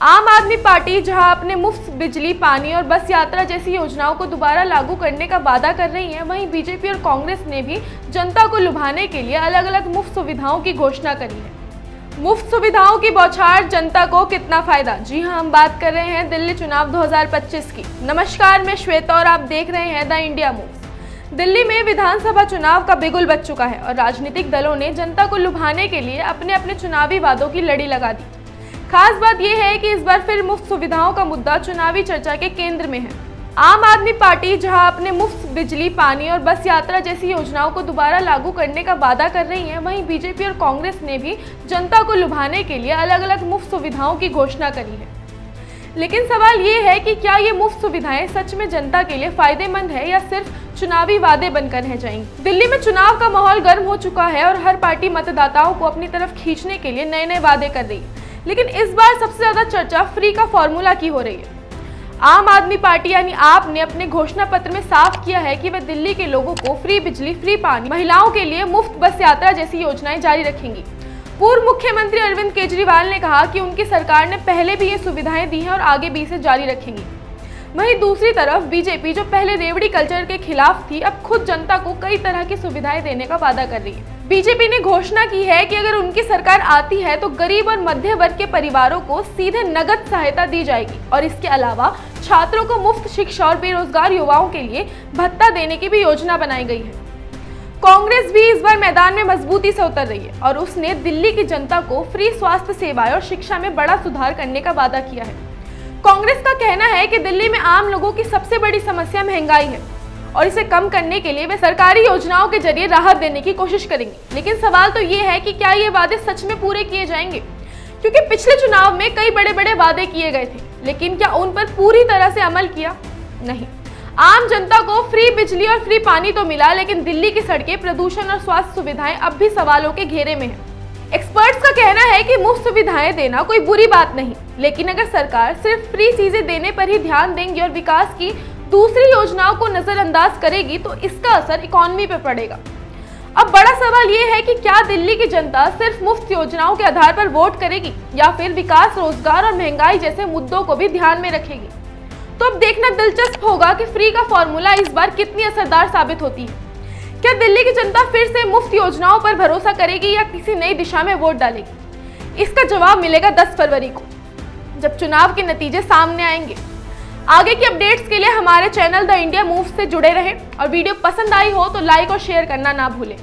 आम आदमी पार्टी जहां अपने मुफ्त बिजली, पानी और बस यात्रा जैसी योजनाओं को दोबारा लागू करने का वादा कर रही है, वहीं बीजेपी और कांग्रेस ने भी जनता को लुभाने के लिए अलग अलग मुफ्त सुविधाओं की घोषणा करी है। मुफ्त सुविधाओं की बौछार, जनता को कितना फायदा। जी हां, हम बात कर रहे हैं दिल्ली चुनाव 2025 की। नमस्कार, मैं श्वेता और आप देख रहे हैं द इंडिया मूव्स। दिल्ली में विधानसभा चुनाव का बिगुल बज चुका है और राजनीतिक दलों ने जनता को लुभाने के लिए अपने अपने चुनावी वादों की लड़ी लगा दी। खास बात यह है कि इस बार फिर मुफ्त सुविधाओं का मुद्दा चुनावी चर्चा के केंद्र में है। आम आदमी पार्टी जहां अपने मुफ्त बिजली, पानी और बस यात्रा जैसी योजनाओं को दोबारा लागू करने का वादा कर रही है, वहीं बीजेपी और कांग्रेस ने भी जनता को लुभाने के लिए अलग अलग मुफ्त सुविधाओं की घोषणा करी है। लेकिन सवाल ये है कि क्या ये मुफ्त सुविधाएं सच में जनता के लिए फायदेमंद है या सिर्फ चुनावी वादे बनकर रह जाएंगी। दिल्ली में चुनाव का माहौल गर्म हो चुका है और हर पार्टी मतदाताओं को अपनी तरफ खींचने के लिए नए नए वादे कर रही है। लेकिन इस बार सबसे ज्यादा चर्चा फ्री का फॉर्मूला की हो रही है। आम आदमी पार्टी यानी आप ने अपने घोषणा पत्र में साफ किया है कि वह दिल्ली के लोगों को फ्री बिजली, फ्री पानी, महिलाओं के लिए मुफ्त बस यात्रा जैसी योजनाएं जारी रखेंगी। पूर्व मुख्यमंत्री अरविंद केजरीवाल ने कहा कि उनकी सरकार ने पहले भी ये सुविधाएं दी हैं और आगे भी इसे जारी रखेंगी। वहीं दूसरी तरफ बीजेपी, जो पहले रेवड़ी कल्चर के खिलाफ थी, अब खुद जनता को कई तरह की सुविधाएं देने का वादा कर रही है। बीजेपी ने घोषणा की है कि अगर उनकी सरकार आती है तो गरीब और मध्य वर्ग के परिवारों को सीधे नगद सहायता दी जाएगी और इसके अलावा छात्रों को मुफ्त शिक्षा और बेरोजगार युवाओं के लिए भत्ता देने की भी योजना बनाई गई है। कांग्रेस भी इस बार मैदान में मजबूती से उतर रही है और उसने दिल्ली की जनता को फ्री स्वास्थ्य सेवाएं और शिक्षा में बड़ा सुधार करने का वादा किया है। कांग्रेस का कहना है कि दिल्ली में आम लोगों की सबसे बड़ी समस्या महंगाई है और इसे कम करने के लिए वे सरकारी योजनाओं के जरिए राहत देने की कोशिश करेंगे। लेकिन सवाल तो ये है कि क्या ये वादे सच में पूरे किए जाएंगे, क्योंकि पिछले चुनाव में कई बड़े बड़े वादे किए गए थे, लेकिन क्या उन पर पूरी तरह से अमल किया? नहीं। आम जनता को फ्री बिजली और फ्री पानी तो मिला, लेकिन दिल्ली की सड़कें, प्रदूषण और स्वास्थ्य सुविधाएं अब भी सवालों के घेरे में है। एक्सपर्ट्स का कहना है कि मुफ्त सुविधाएं देना कोई बुरी बात नहीं, लेकिन अगर सरकार सिर्फ फ्री चीजें देने पर ही ध्यान देंगी और विकास की दूसरी योजनाओं को नजरअंदाज करेगी तो इसका असर इकोनॉमी पर पड़ेगा। अब बड़ा सवाल ये है कि क्या दिल्ली की जनता सिर्फ मुफ्त योजनाओं के आधार पर वोट करेगी या फिर विकास, रोजगार और महंगाई जैसे मुद्दों को भी ध्यान में रखेगी। तो अब देखना दिलचस्प होगा कि फ्री का फॉर्मूला इस बार कितनी असरदार साबित होती है। क्या दिल्ली की जनता फिर से मुफ्त योजनाओं पर भरोसा करेगी या किसी नई दिशा में वोट डालेगी? इसका जवाब मिलेगा 10 फरवरी को, जब चुनाव के नतीजे सामने आएंगे। आगे की अपडेट्स के लिए हमारे चैनल द इंडिया मूव्स से जुड़े रहें और वीडियो पसंद आई हो तो लाइक और शेयर करना ना भूलें।